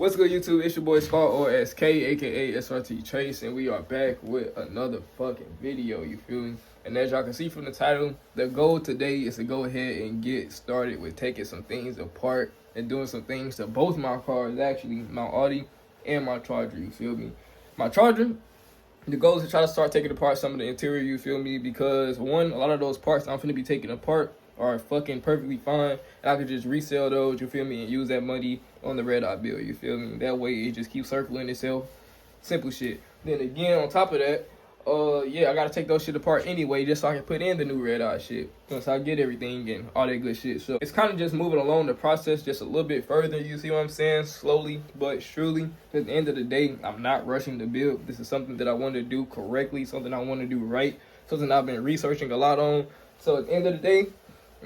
What's good, YouTube? It's your boy Scar or SK, aka SRT Trace, and we are back with another fucking video. You feel me? And as y'all can see from the title, the goal today is to go ahead and get started with taking some things apart and doing some things to both my cars, actually, my Audi and my Charger. You feel me? My Charger, the goal is to try to start taking apart some of the interior. You feel me? Because one, a lot of those parts I'm finna be taking apart are fucking perfectly fine, and I could just resell those, you feel me, and use that money on the red eye bill, you feel me. That way it just keeps circling itself. Simple shit. Then again, on top of that, yeah, I gotta take those shit apart anyway, just so I can put in the new red eye shit, once I get everything and all that good shit. So it's kind of just moving along the process just a little bit further, you see what I'm saying, slowly but surely. At the end of the day, I'm not rushing to build. This is something that I want to do correctly, something I want to do right, something I've been researching a lot on. So at the end of the day,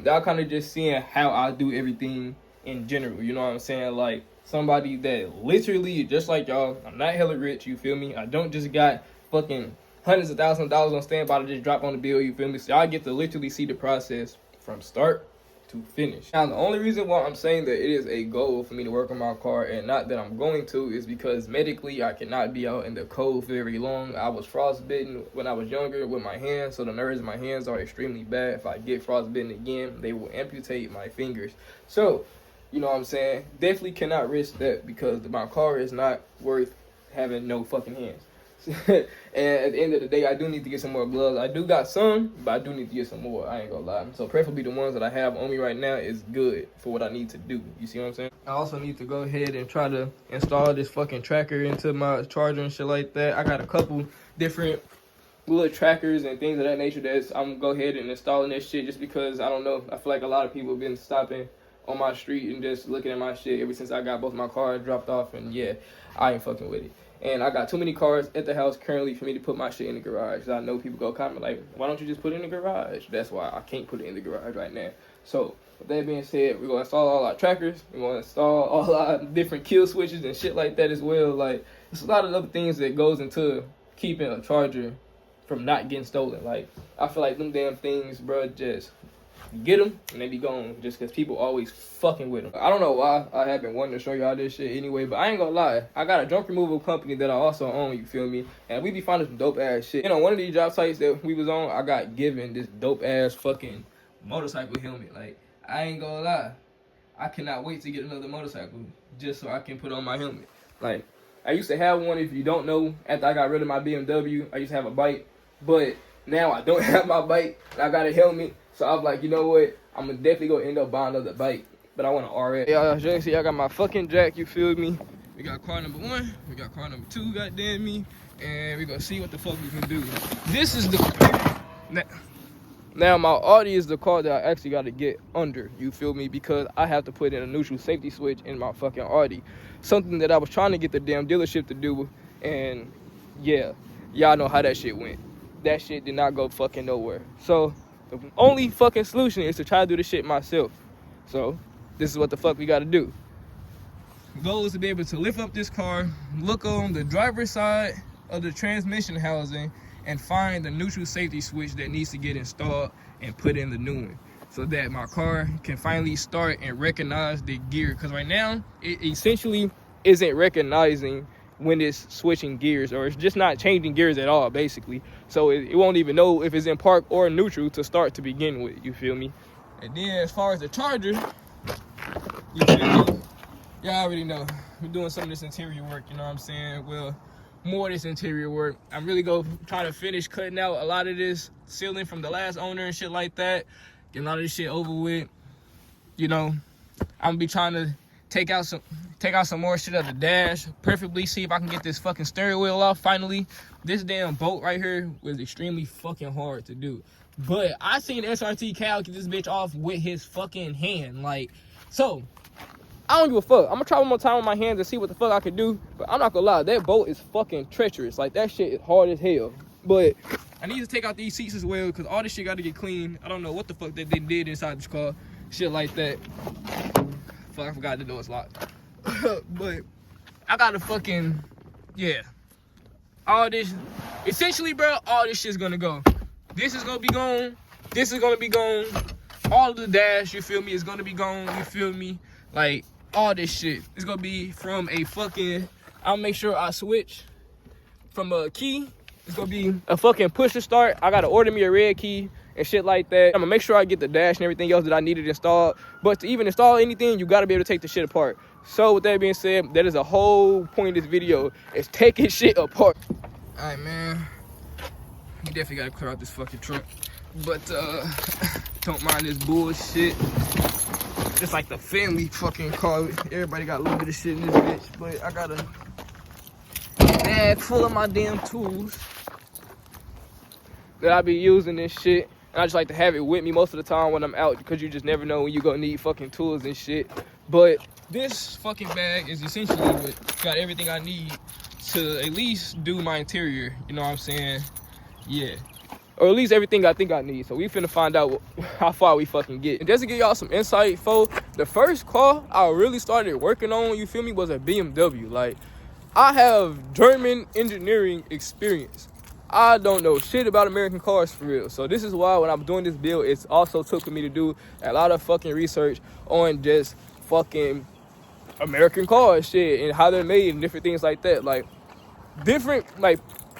y'all kind of just seeing how I do everything in general, you know what I'm saying? Like, somebody that literally, just like y'all, I'm not hella rich, you feel me? I don't just got fucking hundreds of thousands of dollars on standby to just drop on the bill, you feel me? So y'all get to literally see the process from start to finish. Now, the only reason why I'm saying that it is a goal for me to work on my car and not that I'm going to is because medically I cannot be out in the cold very long. I was frostbitten when I was younger with my hands, so the nerves in my hands are extremely bad. If I get frostbitten again, they will amputate my fingers. So, you know what I'm saying? Definitely cannot risk that because my car is not worth having no fucking hands. And at the end of the day, I do need to get some more gloves. I do got some, but I do need to get some more. I ain't gonna lie. So preferably the ones that I have on me right now is good for what I need to do. You see what I'm saying? I also need to go ahead and try to install this fucking tracker into my Charger and shit like that. I got a couple different little trackers and things of that nature that I'm gonna go ahead and installing this shit just because, I don't know, I feel like a lot of people have been stopping on my street and just looking at my shit ever since I got both my cars dropped off, and yeah, I ain't fucking with it. And I got too many cars at the house currently for me to put my shit in the garage. I know people go comment like, why don't you just put it in the garage? That's why I can't put it in the garage right now. So with that being said, we're gonna install all our trackers. We're gonna install all our different kill switches and shit like that as well. Like, there's a lot of other things that goes into keeping a Charger from not getting stolen. Like, I feel like them damn things, bro, just get them and they be gone just because people always fucking with them. I don't know why I have been wanting to show y'all this shit anyway, but I ain't gonna lie, I got a junk removal company that I also own, you feel me, and we be finding some dope ass shit. You know, one of these job sites that we was on, I got given this dope ass fucking motorcycle helmet. Like, I ain't gonna lie, I cannot wait to get another motorcycle just so I can put on my helmet. Like, I used to have one, if you don't know, after I got rid of my BMW, I used to have a bike, but now I don't have my bike, and I got a helmet. So I was like, you know what? I'm gonna definitely go end up buying another bike, but I want an RS. Y'all, as you can see, I got my fucking jack, you feel me? We got car number 1, we got car number 2, goddamn me, and we gonna see what the fuck we can do. This is the, now my Audi is the car that I actually gotta get under, you feel me? Because I have to put in a neutral safety switch in my fucking Audi. Something that I was trying to get the damn dealership to do, and yeah, y'all know how that shit went. That shit did not go fucking nowhere. So the only fucking solution is to try to do this shit myself. So this is what the fuck we gotta do. The goal is to be able to lift up this car, look on the driver's side of the transmission housing, and find the neutral safety switch that needs to get installed and put in the new one, so that my car can finally start and recognize the gear. Because right now, it essentially isn't recognizing when it's switching gears, or it's just not changing gears at all, basically. So it won't even know if it's in park or neutral to start to begin with, you feel me? And then as far as the Charger, you feel me? Y'all already know, we're doing some of this interior work, you know what I'm saying? Well, more of this interior work. I'm really going to try to finish cutting out a lot of this ceiling from the last owner and shit like that. Get a lot of this shit over with. You know, I'm going to be trying to take out some more shit of the dash, preferably see if I can get this fucking steering wheel off finally. This damn bolt right here was extremely fucking hard to do, but I seen SRT Cal get this bitch off with his fucking hand. Like, so I don't give a fuck. I'm gonna try one more time with my hands and see what the fuck I can do, but I'm not gonna lie, that bolt is fucking treacherous. Like, that shit is hard as hell. But I need to take out these seats as well, because all this shit got to get clean. I don't know what the fuck that they did inside this car, shit like that. Fuck, I forgot the door's locked. But I gotta fucking, yeah. All this, essentially, bro, all this shit's gonna go. This is gonna be gone. This is gonna be gone. All of the dash, you feel me, is gonna be gone, you feel me? Like, all this shit. It's gonna be from a fucking, I'll make sure I switch from a key. It's gonna be a fucking push to start. I gotta order me a red key and shit like that. I'm gonna make sure I get the dash and everything else that I needed installed. But to even install anything, you gotta be able to take the shit apart. So with that being said, that is a whole point of this video, is taking shit apart. All right, man. You definitely gotta clear out this fucking truck. But don't mind this bullshit. It's like the family fucking car. Everybody got a little bit of shit in this bitch. But I got a bag full of my damn tools that I be using this shit. And I just like to have it with me most of the time when I'm out, because you just never know when you gonna need fucking tools and shit. But this fucking bag is essentially what got everything I need to at least do my interior. You know what I'm saying? Yeah. Or at least everything I think I need. So we finna find out how far we fucking get. And just to give y'all some insight, folks, the first car I really started working on, you feel me, was a BMW. Like, I have German engineering experience. I don't know shit about American cars for real. So this is why when I'm doing this build, it's also took me to do a lot of fucking research on just fucking American cars shit and how they're made and different things like that. Like, different, like,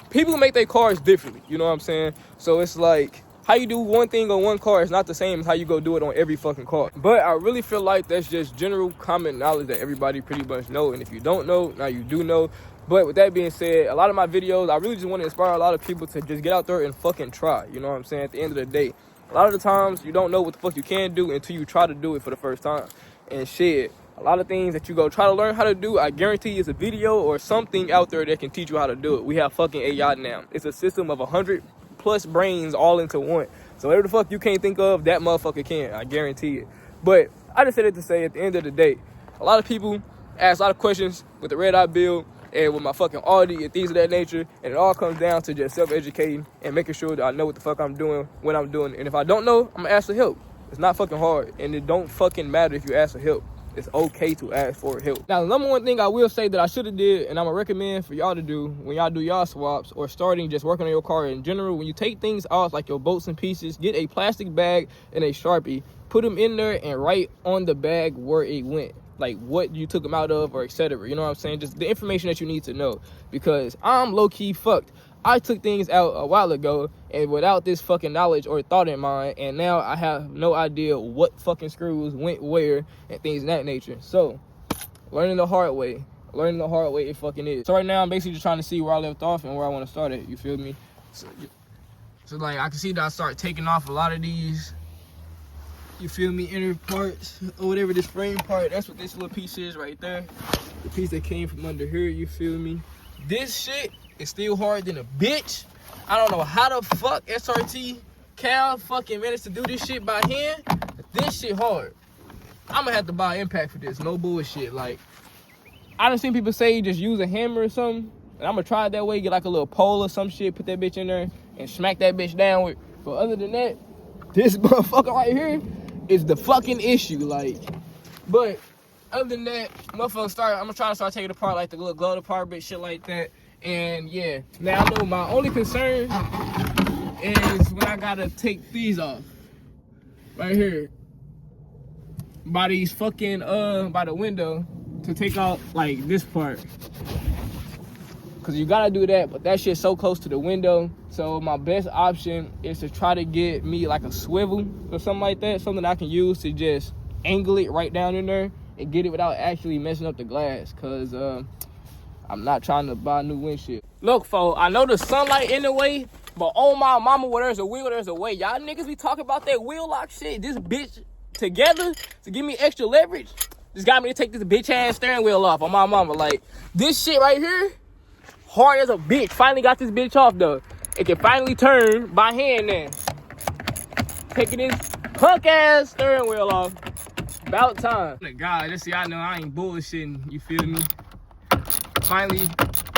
people make their cars differently, you know what I'm saying? So it's like, how you do one thing on one car is not the same as how you go do it on every fucking car. But I really feel like that's just general common knowledge that everybody pretty much know. And if you don't know, now you do know. But with that being said, a lot of my videos, I really just want to inspire a lot of people to just get out there and fucking try. You know what I'm saying? At the end of the day, a lot of the times you don't know what the fuck you can do until you try to do it for the first time. And shit, a lot of things that you go try to learn how to do, I guarantee is a video or something out there that can teach you how to do it. We have fucking AI now. It's a system of 100+ brains all into one. So whatever the fuck you can't think of, that motherfucker can. I guarantee it. But I just said it to say, at the end of the day, a lot of people ask a lot of questions with the redeye build and with my fucking Audi and things of that nature. And it all comes down to just self-educating and making sure that I know what the fuck I'm doing when I'm doing it. And if I don't know, I'm gonna ask for help. It's not fucking hard. And it don't fucking matter if you ask for help. It's okay to ask for help. Now, the number one thing I will say that I should have did, and I'm gonna recommend for y'all to do when y'all do y'all swaps or starting just working on your car in general, when you take things off like your bolts and pieces, get a plastic bag and a Sharpie, put them in there and write on the bag where it went, like what you took them out of or etc. You know what I'm saying? Just the information that you need to know, because I'm low-key fucked. I took things out a while ago and without this fucking knowledge or thought in mind, and now I have no idea what fucking screws went where and things of that nature. So, learning the hard way. Learning the hard way it fucking is. So right now I'm basically just trying to see where I left off and where I want to start at, you feel me? So like I can see that I start taking off a lot of these, you feel me, inner parts or whatever, this frame part. That's what this little piece is right there. The piece that came from under here, you feel me? This shit is still hard than a bitch. I don't know how the fuck SRT Cal fucking managed to do this shit by hand. But this shit hard. I'm gonna have to buy impact for this, no bullshit. Like, I done seen people say just use a hammer or something, and I'm gonna try it that way, get like a little pole or some shit, put that bitch in there and smack that bitch down with. But other than that, this motherfucker right here is the fucking issue. Like, but other than that, motherfucker I'm gonna try to start taking it apart, like the little glove apart, but shit like that. And yeah, now I know my only concern is when I gotta take these off right here by these fucking by the window to take out like this part, because you gotta do that, but that shit's so close to the window. So my best option is to try to get me like a swivel or something like that, something I can use to just angle it right down in there and get it without actually messing up the glass, because I'm not trying to buy new windshield. Look, folks, I know the sunlight in the way, but on my mama, where there's a wheel, there's a way. Y'all niggas be talking about that wheel lock shit. This bitch together to give me extra leverage just got me to take this bitch ass steering wheel off on my mama. Like, this shit right here, hard as a bitch. Finally got this bitch off though. It can finally turn by hand now. Taking this punk ass steering wheel off. About time. God, just so y'all know I ain't bullshitting, you feel me? Finally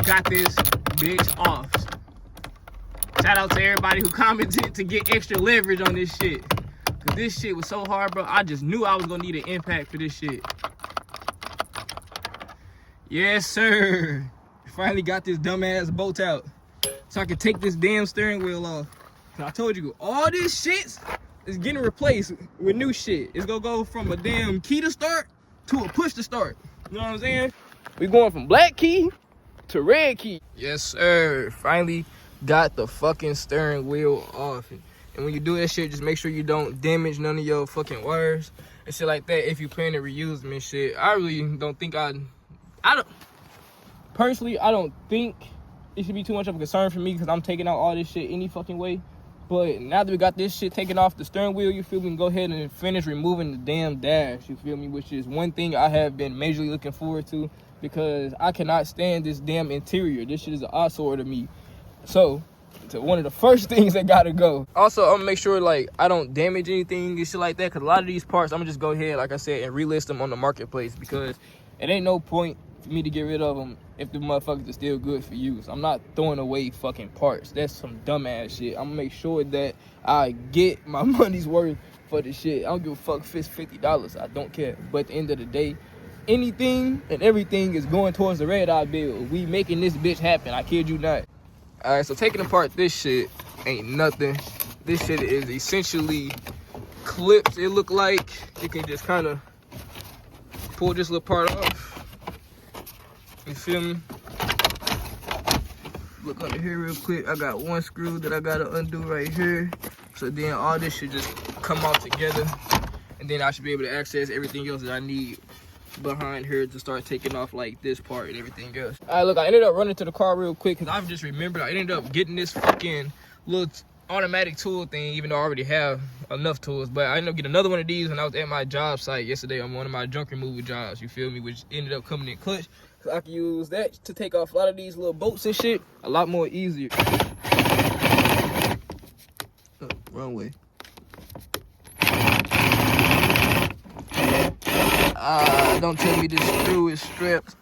got this bitch off. Shout out to everybody who commented to get extra leverage on this shit. Cause this shit was so hard, bro. I just knew I was gonna need an impact for this shit. Yes, sir. Finally got this dumbass bolt out so I can take this damn steering wheel off. Cause I told you, all this shit is getting replaced with new shit. It's gonna go from a damn key to start to a push to start. You know what I'm saying? We going from black key to red key. Yes, sir. Finally got the fucking steering wheel off. And when you do that shit, just make sure you don't damage none of your fucking wires and shit like that if you plan to reuse them and shit. I really don't think personally, I don't think it should be too much of a concern for me because I'm taking out all this shit any fucking way. But now that we got this shit taken off the steering wheel, you feel me, go ahead and finish removing the damn dash, you feel me, which is one thing I have been majorly looking forward to because I cannot stand this damn interior. This shit is an eyesore to me. So, one of the first things that gotta go. Also, I'm gonna make sure like I don't damage anything and shit like that because a lot of these parts, I'm gonna just go ahead, like I said, and relist them on the marketplace because it ain't no point for me to get rid of them if the motherfuckers are still good for use. I'm not throwing away fucking parts. That's some dumbass shit. I'm gonna make sure that I get my money's worth for the shit. I don't give a fuck if it's $50. I don't care. But at the end of the day, anything and everything is going towards the red eye bill. We making this bitch happen. I kid you not. Alright, so taking apart this shit ain't nothing. This shit is essentially clips, it look like. You can just kind of pull this little part off. You feel me? Look under here real quick. I got one screw that I gotta undo right here. So then all this should just come off together. And then I should be able to access everything else that I need behind here to start taking off like this part and everything else. All right, look, I ended up running to the car real quick because I've just remembered I ended up getting this fucking little automatic tool thing, even though I already have enough tools. But I ended up getting another one of these when I was at my job site yesterday on one of my junk removal jobs, you feel me, which ended up coming in clutch. So I can use that to take off a lot of these little bolts and shit a lot more easier. Oh, wrong way. Don't tell me this screw is strapped.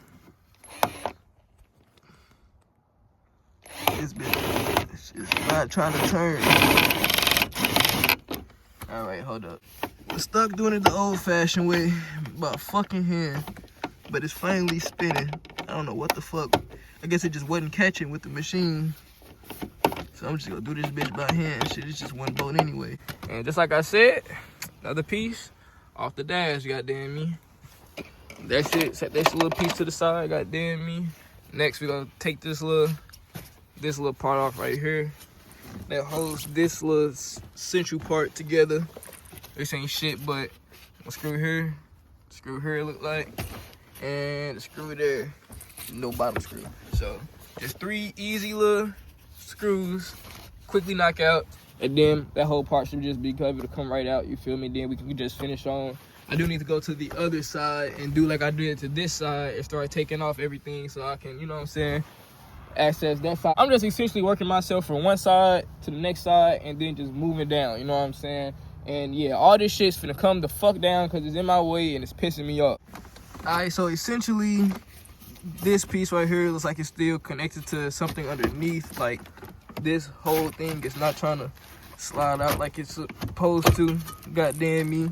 This bitch is not trying to turn. Alright, hold up. I'm stuck doing it the old-fashioned way by a fucking hand, but it's finally spinning. I don't know what the fuck. I guess it just wasn't catching with the machine. So I'm just gonna do this bitch by hand. Shit, it's just one bolt anyway. And just like I said, another piece off the dash, goddamn me. That's it. Set this little piece to the side, goddamn me. Next, we're gonna take this little part off right here that holds this little central part together. This ain't shit, but a screw here it look like, and a screw there, no bottom screw. So just 3 easy little screws, quickly knock out, and then that whole part should just be able to come right out, you feel me? Then we can just finish on. I do need to go to the other side and do like I did to this side and start taking off everything so I can, you know what I'm saying, access that side. I'm just essentially working myself from one side to the next side and then just moving down, you know what I'm saying? And yeah, all this shit's finna come the fuck down because it's in my way and it's pissing me off. Alright, so essentially this piece right here looks like it's still connected to something underneath. Like this whole thing is not trying to slide out like it's supposed to, goddamn me.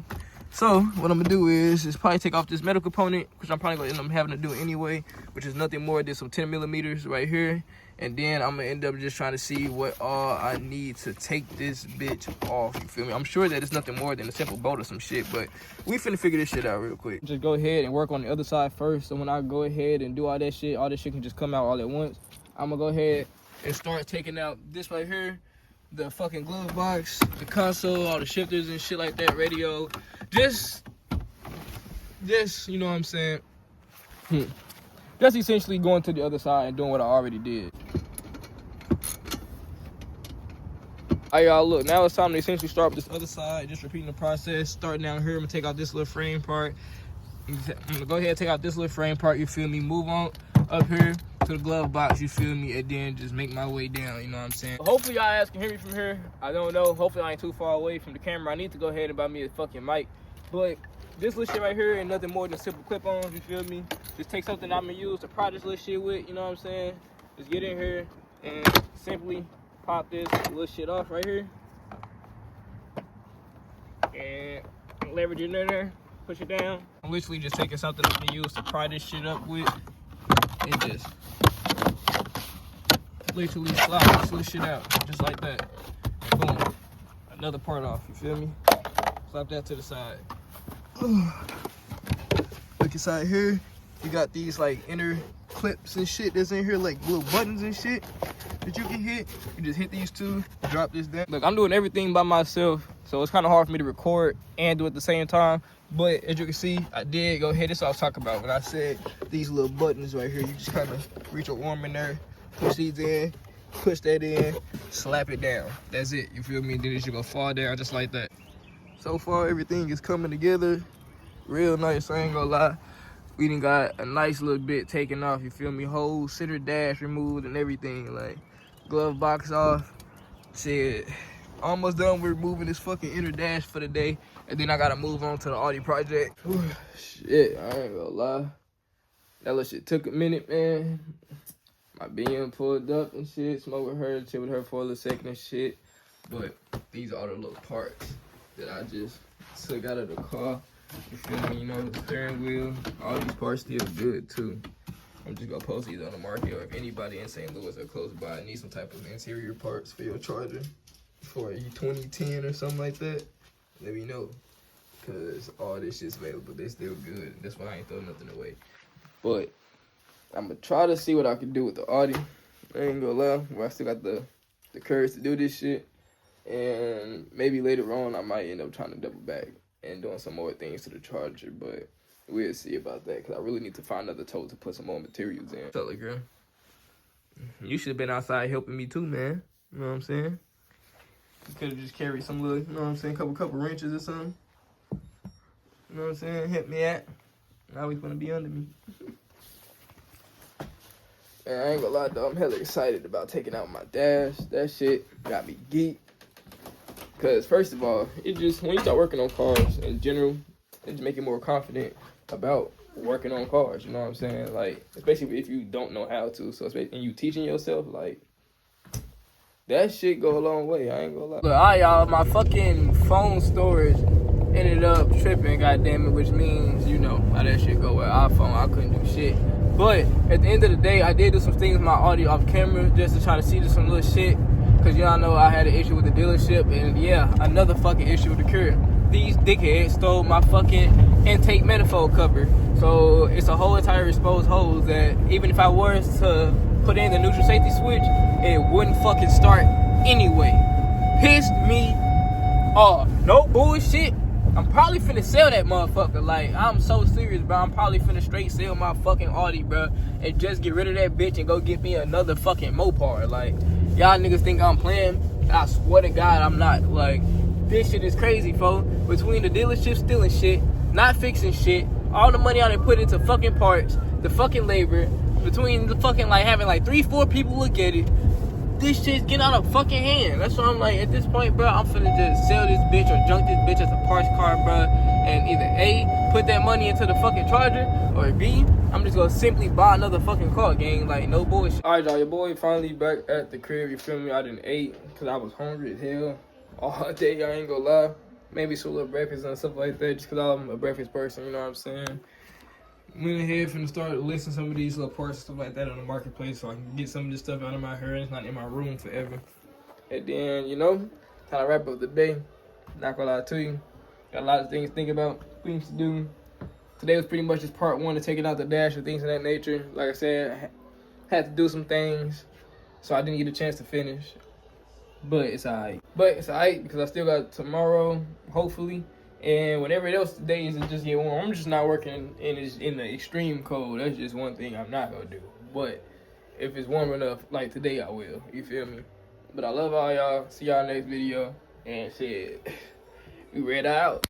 So what I'm gonna do is probably take off this metal component, which I'm probably gonna end up having to do anyway, which is nothing more than some 10 millimeters right here. And then I'm gonna end up just trying to see what all I need to take this bitch off, you feel me? I'm sure that it's nothing more than a simple bolt or some shit, but we finna figure this shit out real quick. Just go ahead and work on the other side first, so when I go ahead and do all this shit can just come out all at once. I'm gonna go ahead and start taking out this right here, the fucking glove box, the console, all the shifters and shit like that, radio. Just, you know what I'm saying? Just essentially going to the other side and doing what I already did. Alright, y'all, look, now it's time to essentially start with this other side, just repeating the process. Starting down here, I'm gonna take out this little frame part. I'm gonna go ahead and take out this little frame part, you feel me? Move on up here to the glove box, you feel me? And then just make my way down, you know what I'm saying? Hopefully y'all guys can hear me from here. I don't know, hopefully I ain't too far away from the camera. I need to go ahead and buy me a fucking mic. But this little shit right here ain't nothing more than simple clip-ons, you feel me? Just take something I'm gonna use to pry this little shit with, you know what I'm saying? Just get in here and simply pop this little shit off right here. And leverage it in there, push it down. I'm literally just taking something I'm gonna use to pry this shit up with. And just literally slide this little shit out, just like that. Boom. Another part off, you feel me? Slap that to the side. Look look inside here. We got these like inner clips and shit that's in here, like little buttons and shit that you can hit. You just hit these two, drop this down. Look, I'm doing everything by myself, so it's kind of hard for me to record and do it at the same time. But as you can see, I did go ahead. This is what I was talking about when I said these little buttons right here. You just kind of reach your arm in there, push these in, push that in, slap it down. That's it. You feel me? Then it's just gonna fall down just like that. So far, everything is coming together real nice. I ain't gonna lie. We done got a nice little bit taken off, you feel me? Whole center dash removed and everything. Like, glove box off. Shit, almost done with removing this fucking inner dash for the day. And then I gotta move on to the Audi project. Whew, shit, I ain't gonna lie. That little shit took a minute, man. My BM pulled up and shit. Smoke with her, chill with her for a little second and shit. But these are the little parts that I just took out of the car. You feel me? You know, the steering wheel, all these parts still good too. I'm just gonna post these on the market, or if anybody in St. Louis or close by need some type of interior parts for your charger for a 2010 or something like that, let me know. Cause all this shit's available, they still good. That's why I ain't throwing nothing away. But I'm gonna try to see what I can do with the Audi. I ain't gonna lie, I still got the courage to do this shit. And maybe later on I might end up trying to double back and doing some more things to the charger, but we'll see about that, because I really need to find another tote to put some more materials in. What's up, little girl? You should have been outside helping me too, man. You know what I'm saying? You could have just carried some little, you know what I'm saying, couple wrenches or something. You know what I'm saying? Help me out. Now he's gonna be under me. Man, I ain't gonna lie though, I'm hella excited about taking out my dash. That shit got me geeked. Because first of all, it just, when you start working on cars in general, it just make you more confident about working on cars, you know what I'm saying? Like, especially if you don't know how to, so and you teaching yourself, like, that shit go a long way, I ain't gonna lie. Look, alright y'all, my fucking phone storage ended up tripping, goddammit, which means, you know, how that shit go with iPhone, I couldn't do shit. But at the end of the day, I did do some things with my audio off camera just to try to see some little shit. Cause y'all know I had an issue with the dealership, and yeah, another fucking issue with the curb. These dickheads stole my fucking intake manifold cover. So it's a whole entire exposed hole that even if I was to put in the neutral safety switch, it wouldn't fucking start anyway. Pissed me off. No bullshit. I'm probably finna sell that motherfucker. Like, I'm so serious, bro. I'm probably finna straight sell my fucking Audi, bro, and just get rid of that bitch and go get me another fucking Mopar. Like, y'all niggas think I'm playing? I swear to God, I'm not. Like, this shit is crazy, folks. Between the dealership stealing shit, not fixing shit, all the money I done put into fucking parts, the fucking labor, between the fucking, like, having, like, 3-4 people look at it, this shit's getting out of fucking hand. That's why I'm like, at this point, bro, I'm finna just sell this bitch or junk this bitch as a parts car, bro, and either A, put that money into the fucking charger, or B, I'm just gonna simply buy another fucking car, gang. Like, no bullshit. Alright, y'all, your boy finally back at the crib, you feel me? I done ate, because I was hungry as hell all day, I ain't gonna lie. Maybe some little breakfast and stuff like that, just because I'm a breakfast person, you know what I'm saying? Went ahead finna start listing some of these little parts and stuff like that on the marketplace, so I can get some of this stuff out of my hair. It's not in my room forever. And then, you know, time to wrap up the day. Not gonna lie to you, got a lot of things to think about, things to do. Today was pretty much just part one of taking out the dash and things of that nature. Like I said, I had to do some things, so I didn't get a chance to finish. But it's alright. But it's alright because I still got tomorrow, hopefully. And whenever else the days it just get warm, I'm just not working in the extreme cold. That's just one thing I'm not gonna do. But if it's warm enough, like today, I will. You feel me? But I love all y'all. See y'all next video. And shit, we read out.